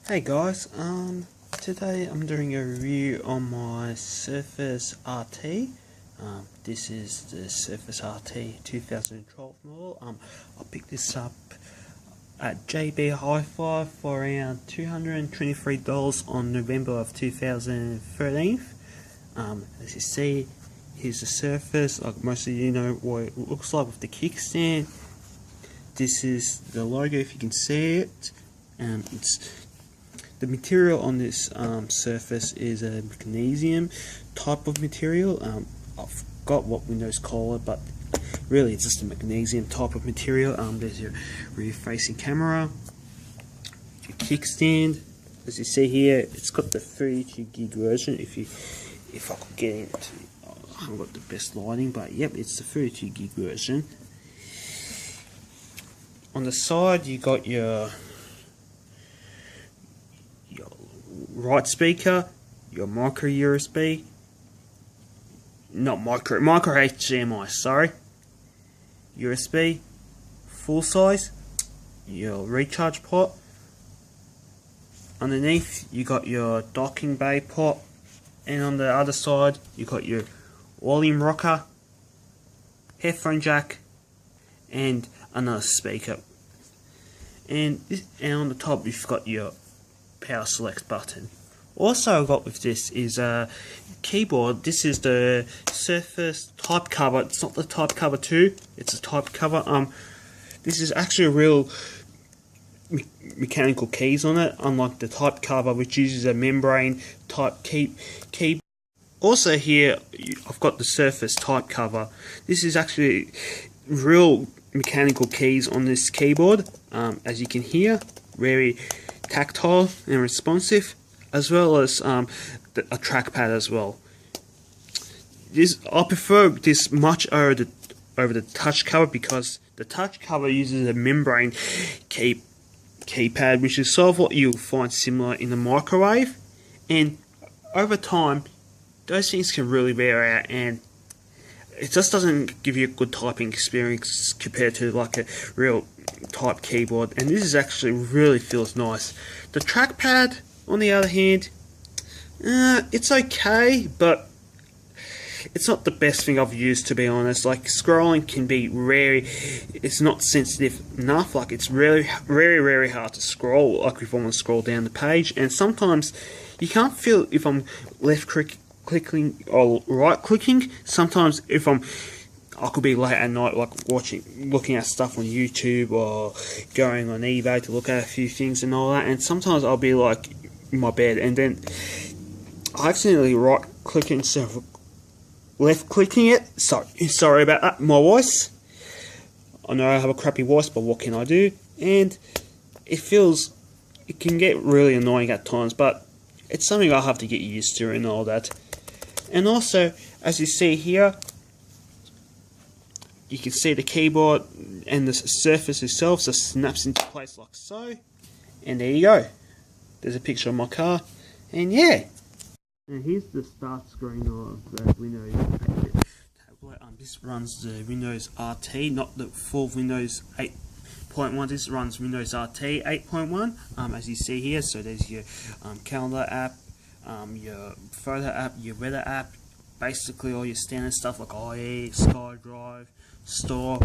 Hey guys, today I'm doing a review on my Surface RT. This is the Surface RT 2012 model. I picked this up at JB Hi-Fi for around $223 on November of 2013. As you see, here's the Surface. Like most of you know what it looks like with the kickstand. This is the logo, if you can see it, and the material on this Surface is a magnesium type of material. I forgot what Windows call it, but really it's just a magnesium type of material. There's your rear-facing camera, your kickstand. As you see here, it's got the 32 gig version. If I could get into, I haven't got the best lighting, but yep, it's the 32 gig version. On the side, you got your right speaker, your micro USB, not micro HDMI, sorry, USB, full size, your recharge port. Underneath you got your docking bay port, and on the other side you got your volume rocker, headphone jack, and another speaker. And on the top you've got your power select button. Also I got with this is a keyboard. This is the Surface Type Cover. It's not the Type Cover 2, it's a Type Cover. This is actually a real mechanical keys on it, unlike the Type Cover which uses a membrane type key. Also here I've got the Surface Type Cover. This is actually real mechanical keys on this keyboard. As you can hear, very tactile and responsive, as well as a trackpad as well. I prefer this much over the touch cover, because the touch cover uses a membrane keypad, which is sort of what you'll find similar in the microwave, and over time those things can really wear out, and it just doesn't give you a good typing experience compared to like a real type keyboard. And this is actually really feels nice. The trackpad, on the other hand, it's okay, but it's not the best thing I've used, to be honest. Like, scrolling can be it's not sensitive enough. Like, it's very hard to scroll, like if I want to scroll down the page, and sometimes you can't feel if I'm left clicking or right clicking. Sometimes if I could be late at night, like looking at stuff on YouTube or going on eBay to look at a few things and all that, and sometimes I'll be like in my bed and then I accidentally right clicking instead of left clicking it. Sorry about that, my voice. I know I have a crappy voice, but what can I do? And it can get really annoying at times, but it's something I have to get used to and all that. And also, as you see here, you can see the keyboard and the Surface itself just snaps into place like so. And there you go. There's a picture of my car. And yeah. And here's the start screen of the Windows tablet. This runs the Windows RT, not the full Windows 8.1. This runs Windows RT 8.1. As you see here, so there's your calendar app, your photo app, your weather app, basically all your standard stuff like IE, SkyDrive, Store.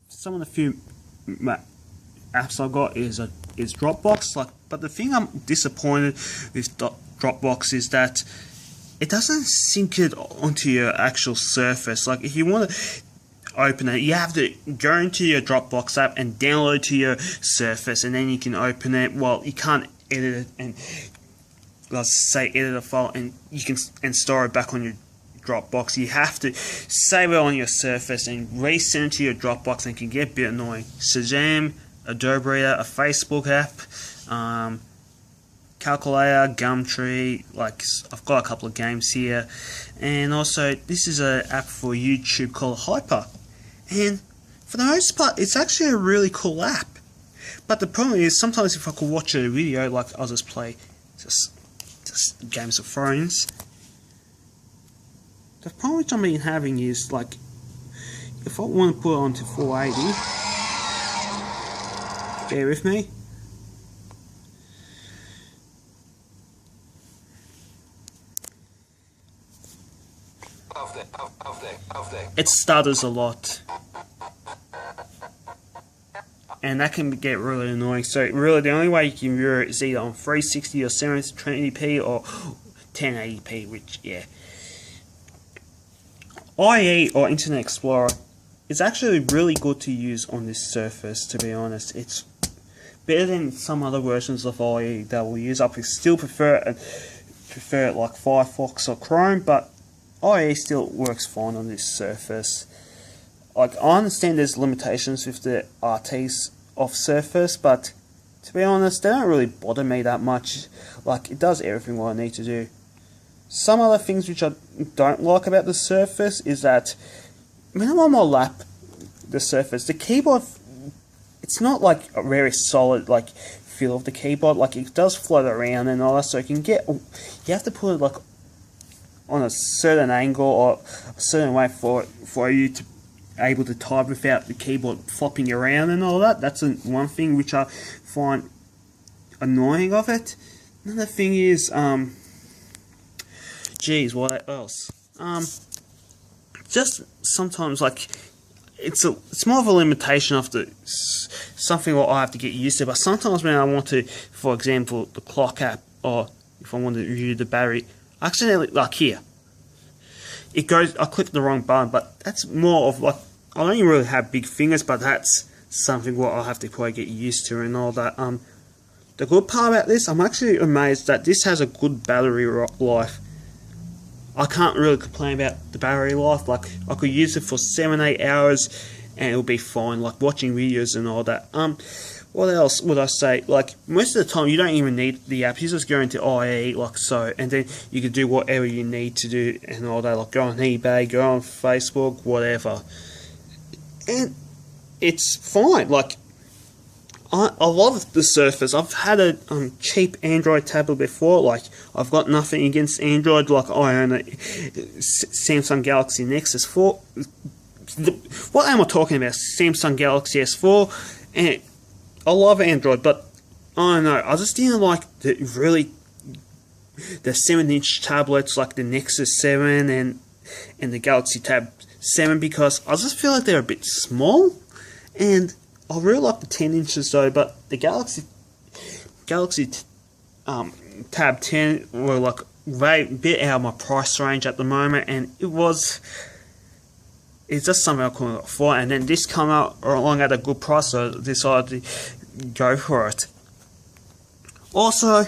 Some of the few apps I got is Dropbox. But the thing I'm disappointed with Dropbox is that it doesn't sync it onto your actual Surface. Like, if you want to open it, you have to go into your Dropbox app and download to your Surface, and then you can open it. Well, you can't edit it and, let's say, edit a file and store it back on your Dropbox. You have to save it on your Surface and resend it to your Dropbox, and it can get a bit annoying. Shazam, Adobe Reader, a Facebook app, Calculator, Gumtree. Like, I've got a couple of games here, and also this is an app for YouTube called Hyper, and for the most part it's actually a really cool app. But the problem is, sometimes if I could watch a video, like I'll just play just Games of Thrones. The problem which I've been having is, like, if I want to put it onto 480, bear with me, it stutters a lot, and that can get really annoying. So really the only way you can view it is either on 360 or 720p or 1080p, which, yeah. IE, or Internet Explorer, is actually really good to use on this Surface, to be honest. It's better than some other versions of IE that we'll use. I still prefer it like Firefox or Chrome, but IE still works fine on this Surface. Like, I understand there's limitations with the RTs of Surface, but to be honest, they don't really bother me that much. Like, it does everything what I need to do. Some other things which I don't like about the Surface is that when I'm on my lap, the Surface, the keyboard, it's not like a very solid like feel of the keyboard. Like, it does float around and all that, so you have to put it like on a certain angle or a certain way for you to able to type without the keyboard flopping around and all that. That's one thing which I find annoying of it. Another thing is, geez, what else? Just sometimes, like, it's more of a limitation of something what I have to get used to. But sometimes when I want to, for example, the clock app, or if I want to review the battery, I accidentally, like here, it goes, I click the wrong button. But that's more of like, I don't even really have big fingers, but that's something what I'll have to probably get used to and all that. The good part about this, I'm actually amazed that this has a good battery life. I can't really complain about the battery life. Like, I could use it for 7-8 hours and it'll be fine, like watching videos and all that. What else would I say? Like, most of the time you don't even need the app. You just go into IE like so, and then you can do whatever you need to do and all that. Like, go on eBay, go on Facebook, whatever. And it's fine. Like, I love the Surface. I've had a cheap Android tablet before. Like, I've got nothing against Android. Like, I own a Samsung Galaxy Nexus 4. What am I talking about? Samsung Galaxy S4. And I love Android, but I don't know. I just didn't like the 7-inch tablets like the Nexus 7 and the Galaxy Tab 7, because I just feel like they're a bit small. And I really like the 10 inches though, but the Galaxy Tab 10 were like a bit out of my price range at the moment, and it's just something I couldn't afford. And then this came out along at a good price, so I decided to go for it. Also,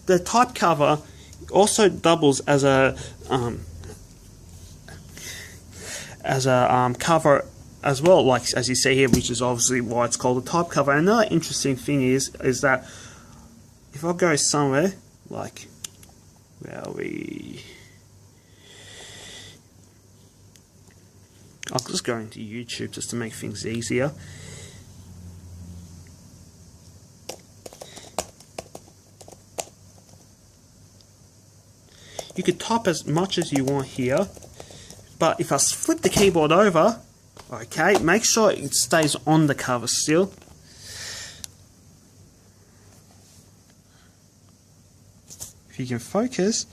the type cover also doubles as a cover as well, like as you see here, which is obviously why it's called a type cover. Another interesting thing is that if I go somewhere like I'm just going to YouTube just to make things easier. You could type as much as you want here, but if I flip the keyboard over, okay, make sure it stays on the cover still. If you can focus,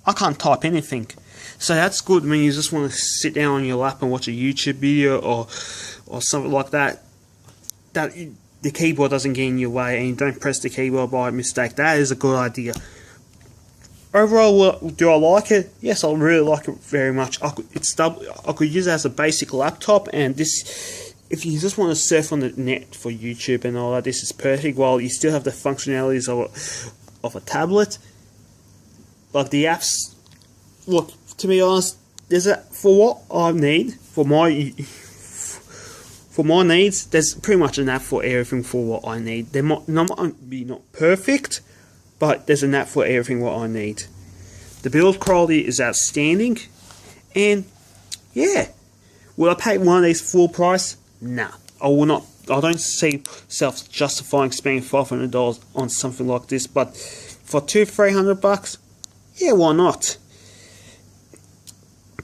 I can't type anything. So that's good when you just want to sit down on your lap and watch a YouTube video or something like that. The keyboard doesn't get in your way and you don't press the keyboard by mistake. That is a good idea. Overall, do I like it? Yes, I really like it very much. I could use it as a basic laptop, and this, if you just want to surf on the net for YouTube and all that, this is perfect. While you still have the functionalities of a tablet, like the apps. Look, to be honest, for what I need for my needs, there's pretty much an app for everything for what I need. They might be not perfect, but there's an app for everything what I need. The build quality is outstanding, and yeah, will I pay one of these full price? Nah, I will not. I don't see myself justifying spending $500 on something like this, but for $200-300, yeah, why not?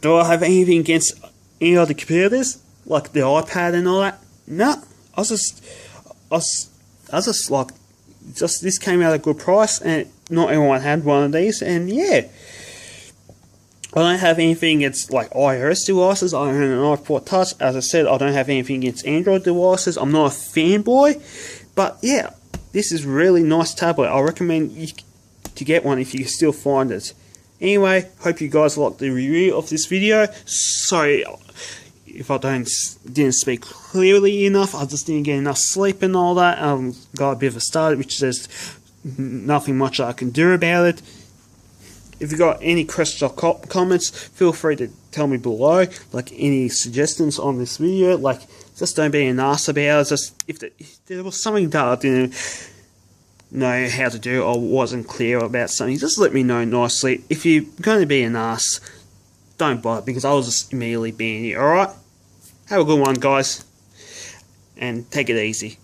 Do I have anything against any other computers like the iPad and all that? No, this came out at a good price, and not everyone had one of these, and yeah, I don't have anything against like iOS devices. I own an iPod Touch. As I said, I don't have anything against Android devices. I'm not a fanboy, but yeah, this is really nice tablet. I recommend you to get one if you can still find it. Anyway, hope you guys liked the review of this video. Sorry if I didn't speak clearly enough. I just didn't get enough sleep and all that. Got a bit of a start, which there's nothing much I can do about it. If you got any questions or comments, feel free to tell me below. Like any suggestions on this video, like just don't be an ass about it. Just if there was something that I didn't know how to do or wasn't clear about something, just let me know nicely. If you're going to be an ass, don't bother, because I was just immediately being you. Alright? Have a good one, guys, and take it easy.